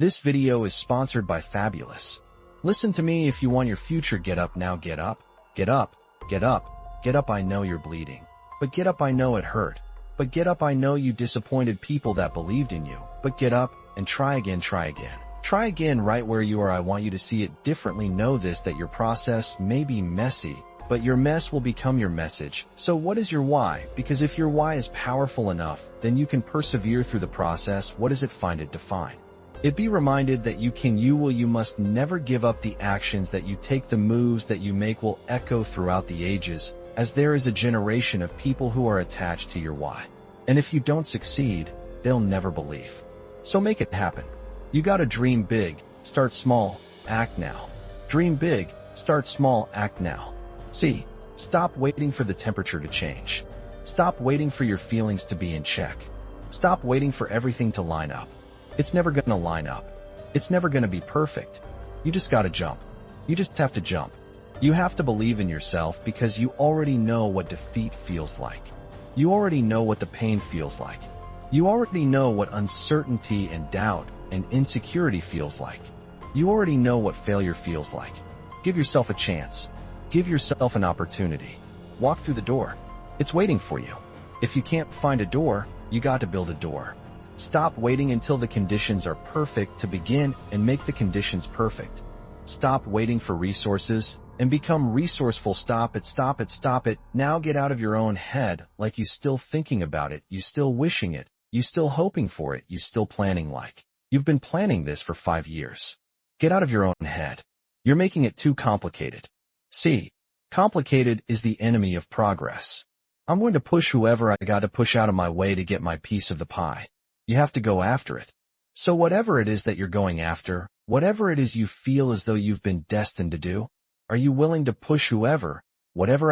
This video is sponsored by Fabulous. Listen to me if you want your future. Get up now. Get up. Get up. Get up. Get up. I know you're bleeding. But get up. I know it hurt. But get up. I know you disappointed people that believed in you. But get up and try again. Try again. Try again right where you are. I want you to see it differently. Know this, that your process may be messy, but your mess will become your message. So what is your why? Because if your why is powerful enough, then you can persevere through the process. What is it? Find it. Define it. Be reminded that you can, you will, you must never give up. The actions that you take, the moves that you make will echo throughout the ages, as there is a generation of people who are attached to your why. And if you don't succeed, they'll never believe. So make it happen. You gotta dream big, start small, act now. Dream big, start small, act now. See, stop waiting for the temperature to change. Stop waiting for your feelings to be in check. Stop waiting for everything to line up. It's never gonna line up. It's never gonna be perfect. You just gotta jump. You just have to jump. You have to believe in yourself because you already know what defeat feels like. You already know what the pain feels like. You already know what uncertainty and doubt and insecurity feels like. You already know what failure feels like. Give yourself a chance. Give yourself an opportunity. Walk through the door. It's waiting for you. If you can't find a door, you got to build a door. Stop waiting until the conditions are perfect to begin and make the conditions perfect. Stop waiting for resources and become resourceful. Stop it, stop it, stop it. Now get out of your own head, like you still thinking about it, you still wishing it, you still hoping for it, you still planning like you've been planning this for 5 years. Get out of your own head. You're making it too complicated. See, complicated is the enemy of progress. I'm going to push whoever I got to push out of my way to get my piece of the pie. You have to go after it. So whatever it is that you're going after, whatever it is you feel as though you've been destined to do, are you willing to push whatever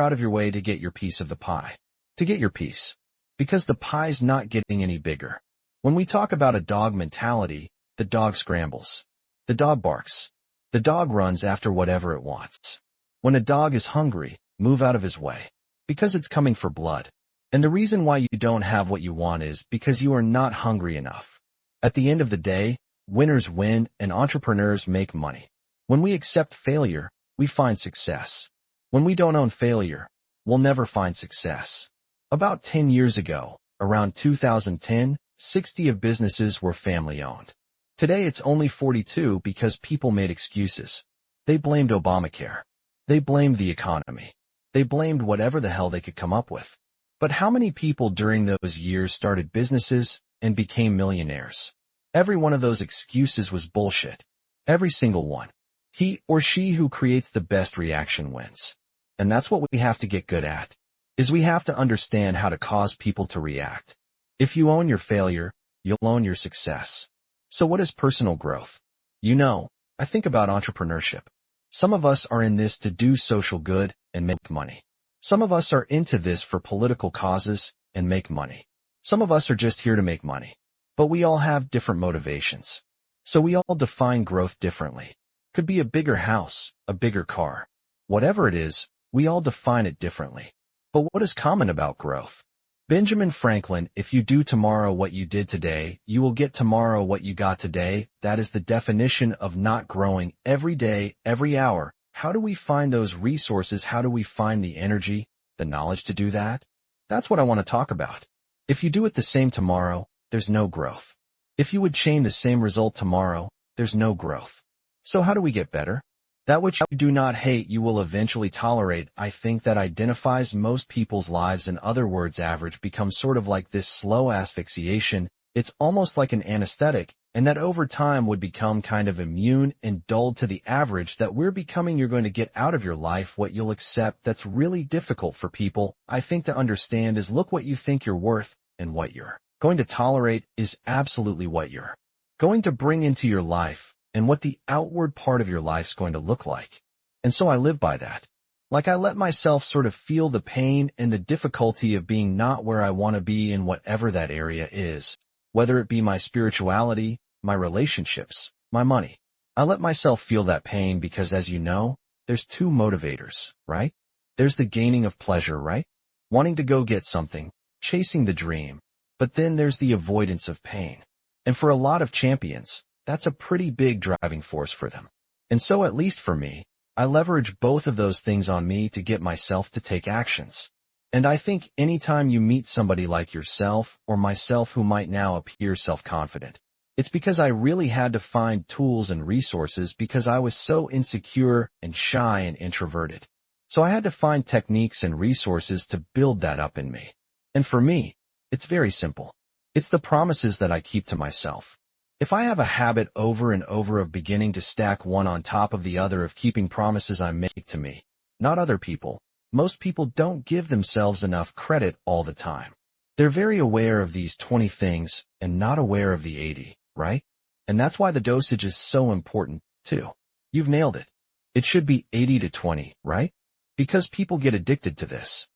out of your way to get your piece of the pie? To get your piece. Because the pie's not getting any bigger. When we talk about a dog mentality, the dog scrambles. The dog barks. The dog runs after whatever it wants. When a dog is hungry, move out of his way. Because it's coming for blood. And the reason why you don't have what you want is because you are not hungry enough. At the end of the day, winners win and entrepreneurs make money. When we accept failure, we find success. When we don't own failure, we'll never find success. About 10 years ago, around 2010, 60 of businesses were family-owned. Today it's only 42 because people made excuses. They blamed Obamacare. They blamed the economy. They blamed whatever the hell they could come up with. But how many people during those years started businesses and became millionaires? Every one of those excuses was bullshit. Every single one. He or she who creates the best reaction wins. And that's what we have to get good at, is we have to understand how to cause people to react. If you own your failure, you'll own your success. So what is personal growth? You know, I think about entrepreneurship. Some of us are in this to do social good and make money. Some of us are into this for political causes and make money. Some of us are just here to make money. But we all have different motivations. So we all define growth differently. Could be a bigger house, a bigger car. Whatever it is, we all define it differently. But what is common about growth? Benjamin Franklin, if you do tomorrow what you did today, you will get tomorrow what you got today. That is the definition of not growing every day, every hour. How do we find those resources? How do we find the energy, the knowledge to do that? That's what I want to talk about. If you do it the same tomorrow, there's no growth. If you would chain the same result tomorrow, there's no growth. So how do we get better? That which you do not hate, you will eventually tolerate. I think that identifies most people's lives. In other words, average becomes sort of like this slow asphyxiation. It's almost like an anesthetic, and that over time would become kind of immune and dulled to the average that we're becoming. You're going to get out of your life what you'll accept. That's really difficult for people, I think, to understand is look what you think you're worth, and what you're going to tolerate is absolutely what you're going to bring into your life, and what the outward part of your life's going to look like. And so I live by that. Like I let myself sort of feel the pain and the difficulty of being not where I want to be in whatever that area is. Whether it be my spirituality, my relationships, my money. I let myself feel that pain because, as you know, there's two motivators, right? There's the gaining of pleasure, right? Wanting to go get something, chasing the dream. But then there's the avoidance of pain. And for a lot of champions, that's a pretty big driving force for them. And so at least for me, I leverage both of those things on me to get myself to take actions. And I think anytime you meet somebody like yourself or myself who might now appear self-confident, it's because I really had to find tools and resources because I was so insecure and shy and introverted. So I had to find techniques and resources to build that up in me. And for me, it's very simple. It's the promises that I keep to myself. If I have a habit over and over of beginning to stack one on top of the other of keeping promises I make to me, not other people, most people don't give themselves enough credit all the time. They're very aware of these 20 things and not aware of the 80, right? And that's why the dosage is so important, too. You've nailed it. It should be 80 to 20, right? Because people get addicted to this.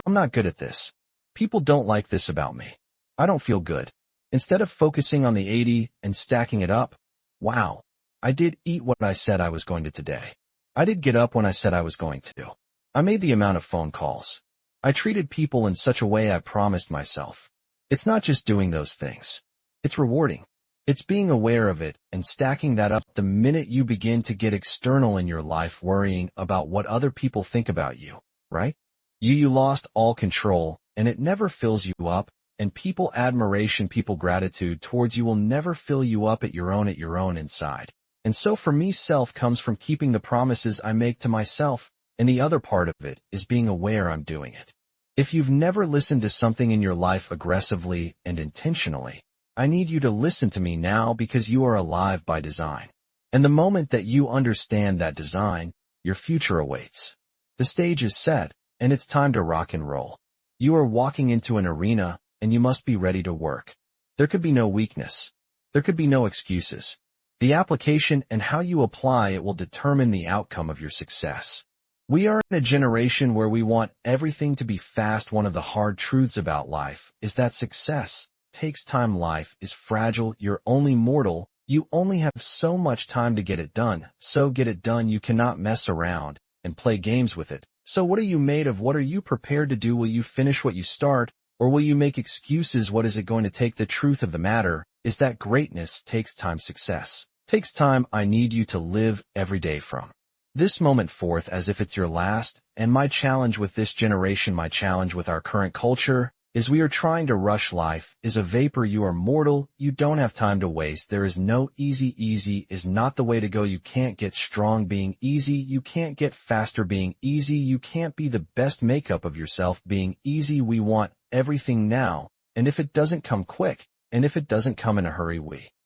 I'm not good at this. People don't like this about me. I don't feel good. Instead of focusing on the 80 and stacking it up, wow, I did eat what I said I was going to today. I did get up when I said I was going to. I made the amount of phone calls. I treated people in such a way I promised myself. It's not just doing those things. It's rewarding. It's being aware of it and stacking that up the minute you begin to get external in your life worrying about what other people think about you, right? You lost all control and it never fills you up, and people admiration, people gratitude towards you will never fill you up at your own inside. And so for me, self comes from keeping the promises I make to myself, and the other part of it is being aware I'm doing it. If you've never listened to something in your life aggressively and intentionally, I need you to listen to me now because you are alive by design. And the moment that you understand that design, your future awaits. The stage is set, and it's time to rock and roll. You are walking into an arena, and you must be ready to work. There could be no weakness. There could be no excuses. The application and how you apply it will determine the outcome of your success. We are in a generation where we want everything to be fast. One of the hard truths about life is that success takes time. Life is fragile. You're only mortal. You only have so much time to get it done. So get it done. You cannot mess around and play games with it. So what are you made of? What are you prepared to do? Will you finish what you start? Or will you make excuses? What is it going to take? The truth of the matter is that greatness takes time. Success takes time. I need you to live every day from this moment forth as if it's your last. And my challenge with this generation, my challenge with our current culture, is we are trying to rush. Life is a vapor. You are mortal. You don't have time to waste. There is no easy. Easy is not the way to go. You can't get strong being easy. You can't get faster being easy. You can't be the best makeup of yourself being easy. We want everything now, and if it doesn't come quick, and if it doesn't come in a hurry,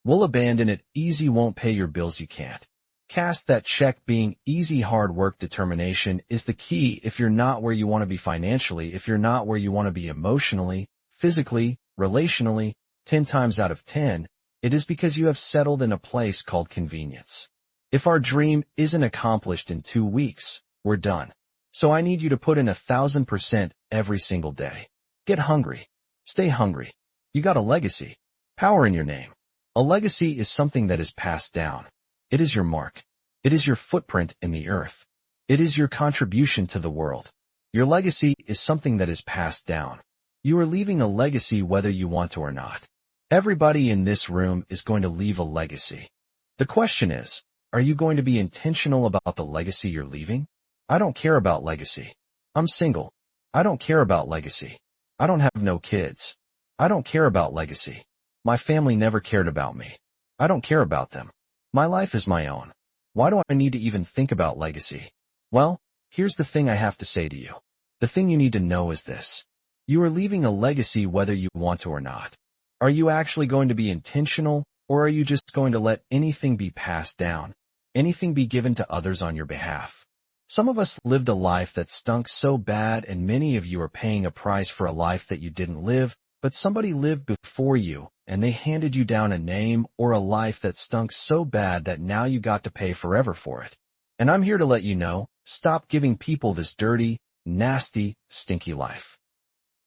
we'll abandon it. Easy won't pay your bills. You can't cast that check. Being easy, hard work, determination is the key. If you're not where you want to be financially, if you're not where you want to be emotionally, physically, relationally, 10 times out of 10, it is because you have settled in a place called convenience. If our dream isn't accomplished in 2 weeks, we're done. So I need you to put in 1,000% every single day. Get hungry. Stay hungry. You got a legacy. Power in your name. A legacy is something that is passed down. It is your mark. It is your footprint in the earth. It is your contribution to the world. Your legacy is something that is passed down. You are leaving a legacy whether you want to or not. Everybody in this room is going to leave a legacy. The question is, are you going to be intentional about the legacy you're leaving? I don't care about legacy. I'm single. I don't care about legacy. I don't have no kids. I don't care about legacy. My family never cared about me. I don't care about them. My life is my own. Why do I need to even think about legacy? Well, here's the thing I have to say to you. The thing you need to know is this. You are leaving a legacy whether you want to or not. Are you actually going to be intentional, or are you just going to let anything be passed down, anything be given to others on your behalf? Some of us lived a life that stunk so bad, and many of you are paying a price for a life that you didn't live, but somebody lived before you, and they handed you down a name or a life that stunk so bad that now you got to pay forever for it. And I'm here to let you know, stop giving people this dirty, nasty, stinky life.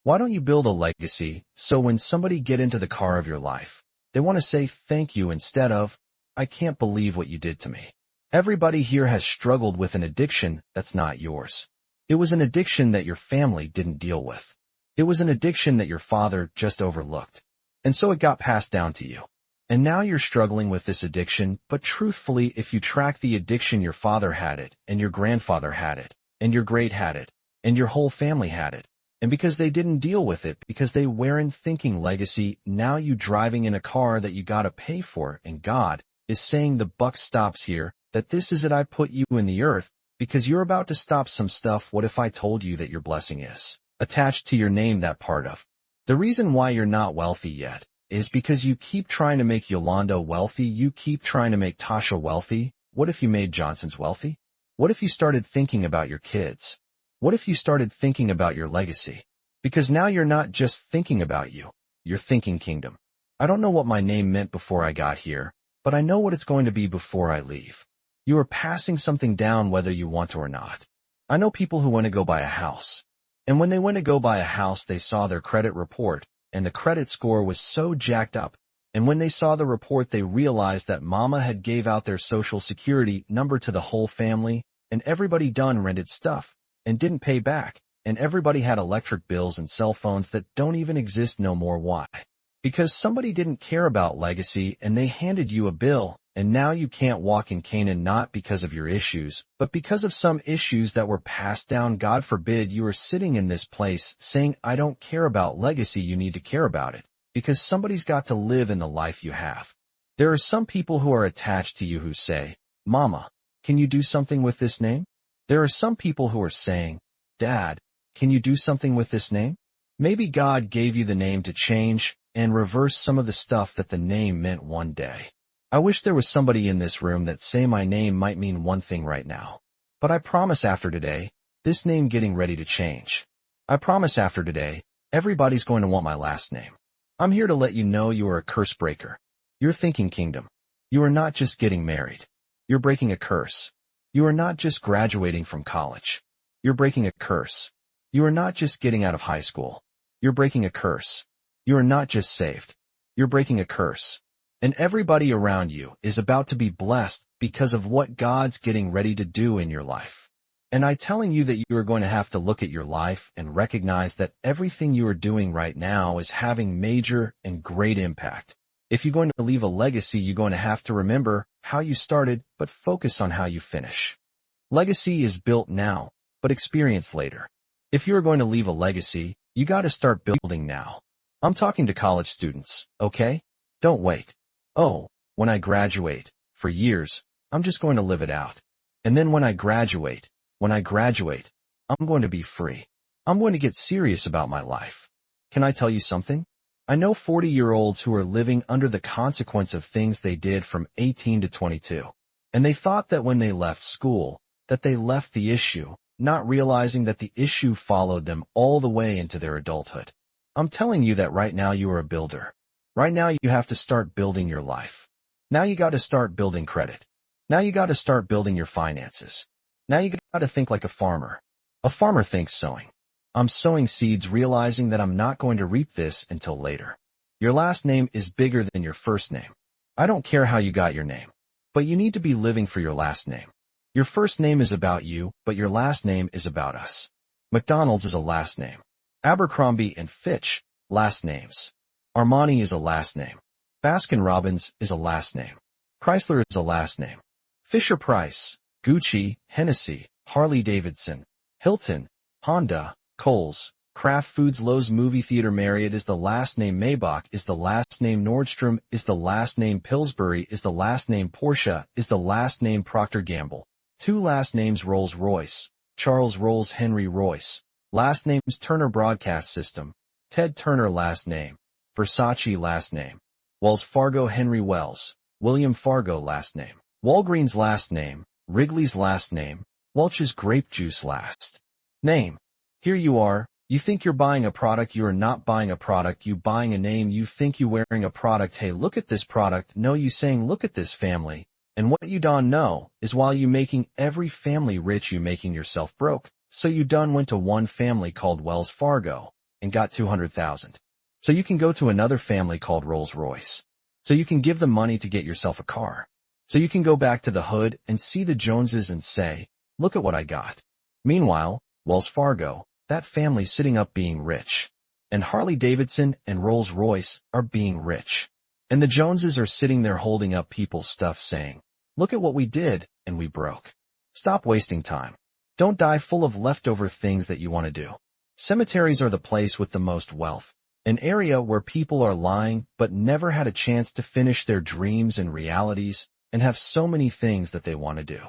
Why don't you build a legacy so when somebody get into the car of your life, they want to say thank you instead of, I can't believe what you did to me. Everybody here has struggled with an addiction that's not yours. It was an addiction that your family didn't deal with. It was an addiction that your father just overlooked. And so it got passed down to you. And now you're struggling with this addiction, but truthfully, if you track the addiction, your father had it, and your grandfather had it, and your great had it, and your whole family had it. And because they didn't deal with it, because they weren't thinking legacy, now you driving in a car that you gotta pay for, and God is saying the buck stops here, that this is it, I put you in the earth, because you're about to stop some stuff. What if I told you that your blessing is attached to your name, that part of the reason why you're not wealthy yet is because you keep trying to make Yolanda wealthy, you keep trying to make Tasha wealthy. What if you made Johnson's wealthy? What if you started thinking about your kids? What if you started thinking about your legacy? Because now you're not just thinking about you, you're thinking kingdom. I don't know what my name meant before I got here, but I know what it's going to be before I leave. You are passing something down whether you want to or not. I know people who want to go buy a house. And when they went to go buy a house, they saw their credit report, and the credit score was so jacked up. And when they saw the report, they realized that mama had gave out their social security number to the whole family, and everybody done rented stuff and didn't pay back, and everybody had electric bills and cell phones that don't even exist no more. Why? Because somebody didn't care about legacy and they handed you a bill, and now you can't walk in Canaan, not because of your issues, but because of some issues that were passed down. God forbid you are sitting in this place saying, I don't care about legacy. You need to care about it, because somebody's got to live in the life you have. There are some people who are attached to you who say, Mama, can you do something with this name? There are some people who are saying, Dad, can you do something with this name? Maybe God gave you the name to change and reverse some of the stuff that the name meant one day. I wish there was somebody in this room that say my name might mean one thing right now. But I promise after today, this name getting ready to change. I promise after today, everybody's going to want my last name. I'm here to let you know you are a curse breaker. You're thinking kingdom. You are not just getting married. You're breaking a curse. You are not just graduating from college. You're breaking a curse. You are not just getting out of high school. You're breaking a curse. You are not just saved. You're breaking a curse. And everybody around you is about to be blessed because of what God's getting ready to do in your life. And I'm telling you that you are going to have to look at your life and recognize that everything you are doing right now is having major and great impact. If you're going to leave a legacy, you're going to have to remember how you started, but focus on how you finish. Legacy is built now, but experienced later. If you're going to leave a legacy, you got to start building now. I'm talking to college students, okay? Don't wait. Oh, when I graduate, for years, I'm just going to live it out. And then when I graduate, I'm going to be free. I'm going to get serious about my life. Can I tell you something? I know 40-year-olds who are living under the consequence of things they did from 18 to 22. And they thought that when they left school, that they left the issue, not realizing that the issue followed them all the way into their adulthood. I'm telling you that right now you are a builder. Right now you have to start building your life. Now you got to start building credit. Now you got to start building your finances. Now you got to think like a farmer. A farmer thinks sowing. I'm sowing seeds realizing that I'm not going to reap this until later. Your last name is bigger than your first name. I don't care how you got your name, but you need to be living for your last name. Your first name is about you, but your last name is about us. McDonald's is a last name. Abercrombie and Fitch, last names. Armani is a last name. Baskin-Robbins is a last name. Chrysler is a last name. Fisher-Price, Gucci, Hennessy, Harley-Davidson, Hilton, Honda, Kohl's, Kraft Foods, Lowe's, movie theater, Marriott is the last name. Maybach is the last name. Nordstrom is the last name. Pillsbury is the last name. Porsche is the last name. Procter & Gamble. Two last names. Rolls-Royce, Charles Rolls, Henry Royce. Last names. Turner Broadcast System, Ted Turner, last name. Versace, last name. Wells Fargo, Henry Wells, William Fargo, last name. Walgreens, last name. Wrigley's, last name. Welch's Grape Juice, last name. Here you are. You think you're buying a product. You are not buying a product. You buying a name. You think you wearing a product. Hey, look at this product. No, you saying, look at this family. And what you don't know is while you making every family rich, you making yourself broke. So you done went to one family called Wells Fargo and got 200,000. So you can go to another family called Rolls-Royce. So you can give them money to get yourself a car. So you can go back to the hood and see the Joneses and say, look at what I got. Meanwhile, Wells Fargo, that family sitting up being rich. And Harley-Davidson and Rolls-Royce are being rich. And the Joneses are sitting there holding up people's stuff saying, "Look at what we did, and we broke." Stop wasting time. Don't die full of leftover things that you want to do. Cemeteries are the place with the most wealth, an area where people are lying but never had a chance to finish their dreams and realities and have so many things that they want to do.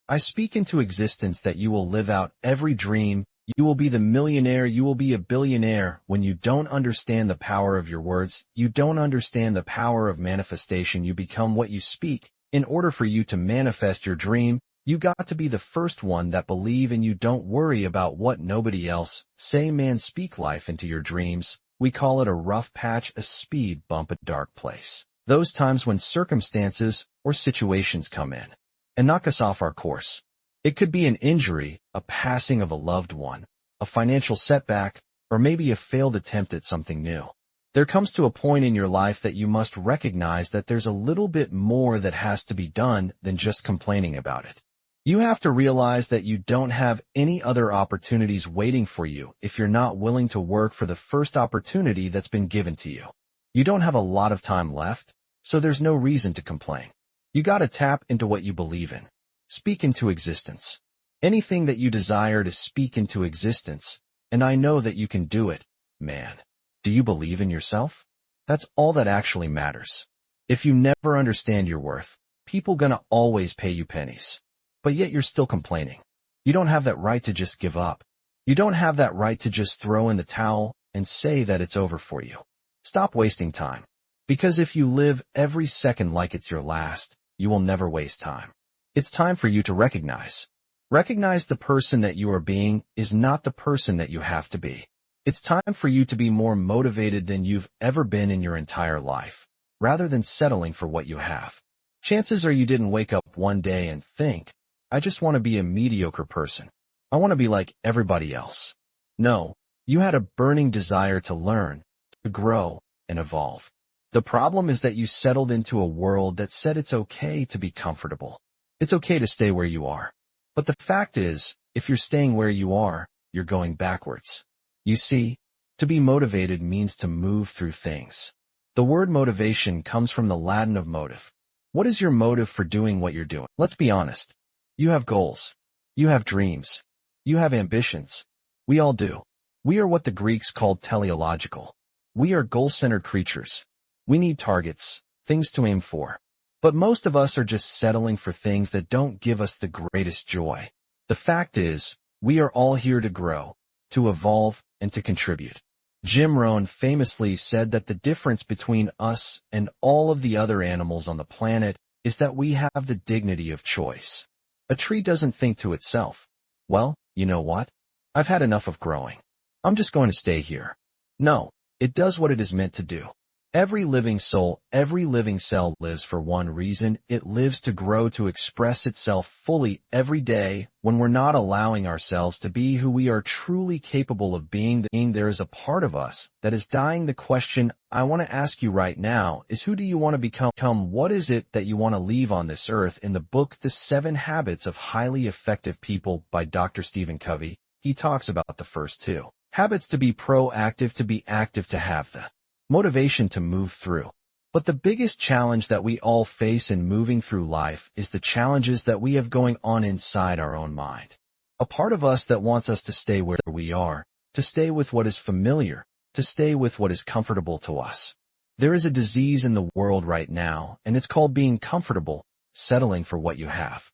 I speak into existence that you will live out every dream. You will be the millionaire, you will be a billionaire. When you don't understand the power of your words, you don't understand the power of manifestation. You become what you speak. In order for you to manifest your dream, you got to be the first one that believe, and you don't worry about what nobody else say. Man, speak life into your dreams. We call it a rough patch, a speed bump, a dark place. Those times when circumstances or situations come in and knock us off our course. It could be an injury, a passing of a loved one, a financial setback, or maybe a failed attempt at something new. There comes to a point in your life that you must recognize that there's a little bit more that has to be done than just complaining about it. You have to realize that you don't have any other opportunities waiting for you if you're not willing to work for the first opportunity that's been given to you. You don't have a lot of time left, so there's no reason to complain. You gotta tap into what you believe in. Speak into existence. Anything that you desire to speak into existence, and I know that you can do it, man. Do you believe in yourself? That's all that actually matters. If you never understand your worth, people gonna always pay you pennies. But yet you're still complaining. You don't have that right to just give up. You don't have that right to just throw in the towel and say that it's over for you. Stop wasting time. Because if you live every second like it's your last, you will never waste time. It's time for you to recognize. Recognize the person that you are being is not the person that you have to be. It's time for you to be more motivated than you've ever been in your entire life, rather than settling for what you have. Chances are you didn't wake up one day and think, I just want to be a mediocre person. I want to be like everybody else. No, you had a burning desire to learn, to grow, and evolve. The problem is that you settled into a world that said it's okay to be comfortable. It's okay to stay where you are. But the fact is, if you're staying where you are, you're going backwards. You see, to be motivated means to move through things. The word motivation comes from the Latin of motive. What is your motive for doing what you're doing? Let's be honest. You have goals. You have dreams. You have ambitions. We all do. We are what the Greeks called teleological. We are goal-centered creatures. We need targets, things to aim for. But most of us are just settling for things that don't give us the greatest joy. The fact is, we are all here to grow, to evolve, and to contribute. Jim Rohn famously said that the difference between us and all of the other animals on the planet is that we have the dignity of choice. A tree doesn't think to itself, well, you know what? I've had enough of growing. I'm just going to stay here. No, it does what it is meant to do. Every living soul, every living cell lives for one reason. It lives to grow, to express itself fully every day. When we're not allowing ourselves to be who we are truly capable of being, there is a part of us that is dying. The question I want to ask you right now is, who do you want to become? What is it that you want to leave on this earth? In the book, The 7 Habits of Highly Effective People by Dr. Stephen Covey, he talks about the first 2 habits: to be proactive, to be active, to have the motivation to move through. But the biggest challenge that we all face in moving through life is the challenges that we have going on inside our own mind. A part of us that wants us to stay where we are, to stay with what is familiar, to stay with what is comfortable to us. There is a disease in the world right now, and it's called being comfortable, settling for what you have.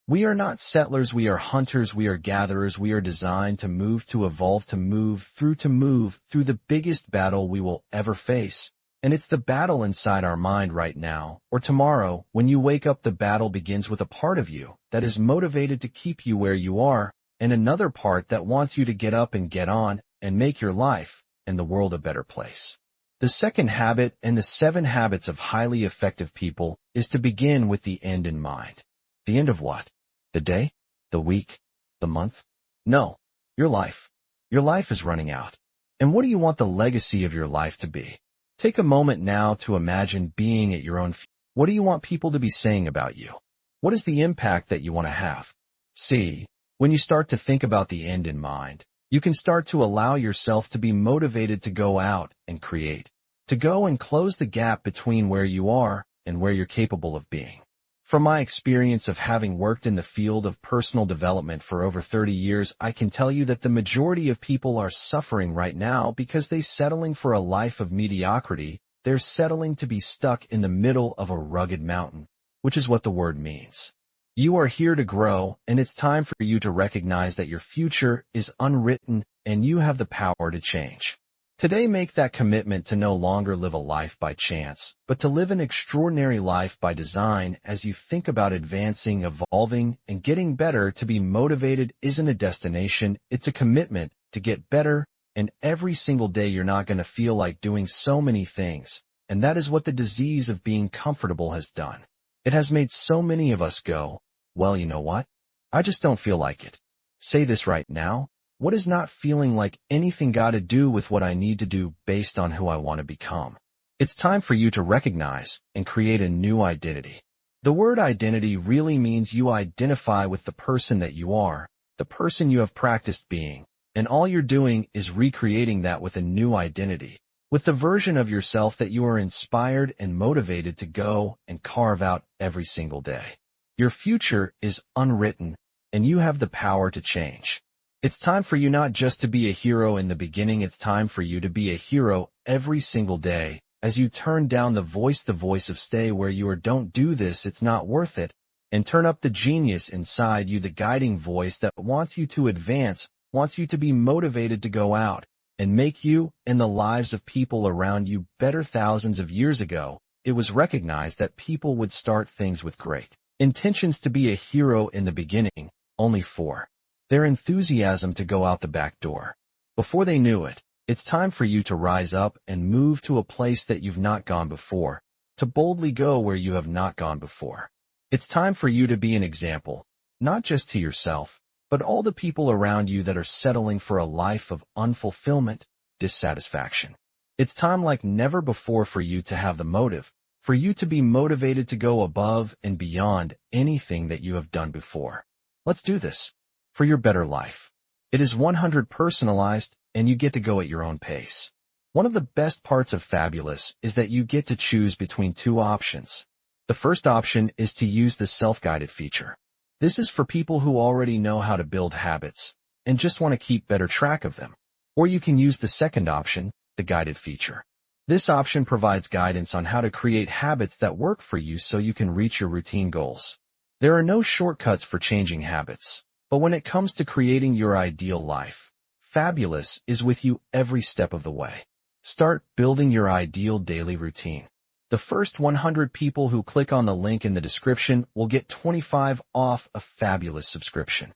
We are not settlers, we are hunters, we are gatherers. We are designed to move, to evolve, to move through the biggest battle we will ever face. And it's the battle inside our mind right now, or tomorrow. When you wake up, the battle begins with a part of you that is motivated to keep you where you are, and another part that wants you to get up and get on and make your life and the world a better place. The second habit in the 7 habits of highly effective people is to begin with the end in mind. The end of what? The day? The week? The month? No, your life. Your life is running out. And what do you want the legacy of your life to be? Take a moment now to imagine being at your own feet. What do you want people to be saying about you? What is the impact that you want to have? See, when you start to think about the end in mind, you can start to allow yourself to be motivated to go out and create, to go and close the gap between where you are and where you're capable of being. From my experience of having worked in the field of personal development for over 30 years, I can tell you that the majority of people are suffering right now because they're settling for a life of mediocrity. They're settling to be stuck in the middle of a rugged mountain, which is what the word means. You are here to grow, and it's time for you to recognize that your future is unwritten and you have the power to change. Today, make that commitment to no longer live a life by chance, but to live an extraordinary life by design. As you think about advancing, evolving, and getting better, to be motivated isn't a destination, it's a commitment to get better, and every single day you're not going to feel like doing so many things, and that is what the disease of being comfortable has done. It has made so many of us go, well, you know what? I just don't feel like it. Say this right now. What is not feeling like anything got to do with what I need to do based on who I want to become? It's time for you to recognize and create a new identity. The word identity really means you identify with the person that you are, the person you have practiced being, and all you're doing is recreating that with a new identity, with the version of yourself that you are inspired and motivated to go and carve out every single day. Your future is unwritten, and you have the power to change. It's time for you not just to be a hero in the beginning, it's time for you to be a hero every single day. As you turn down the voice of stay where you are, don't do this, it's not worth it, and turn up the genius inside you, the guiding voice that wants you to advance, wants you to be motivated to go out and make you and the lives of people around you better. Thousands of years ago, it was recognized that people would start things with great intentions to be a hero in the beginning, only for their enthusiasm to go out the back door. Before they knew it, it's time for you to rise up and move to a place that you've not gone before, to boldly go where you have not gone before. It's time for you to be an example, not just to yourself, but all the people around you that are settling for a life of unfulfillment, dissatisfaction. It's time like never before for you to have the motive, for you to be motivated to go above and beyond anything that you have done before. Let's do this. For your better life. It is 100% personalized, and you get to go at your own pace. One of the best parts of Fabulous is that you get to choose between two options. The first option is to use the self-guided feature. This is for people who already know how to build habits and just want to keep better track of them. Or you can use the second option, the guided feature. This option provides guidance on how to create habits that work for you so you can reach your routine goals. There are no shortcuts for changing habits. But when it comes to creating your ideal life, Fabulous is with you every step of the way. Start building your ideal daily routine. The first 100 people who click on the link in the description will get 25% off a Fabulous subscription.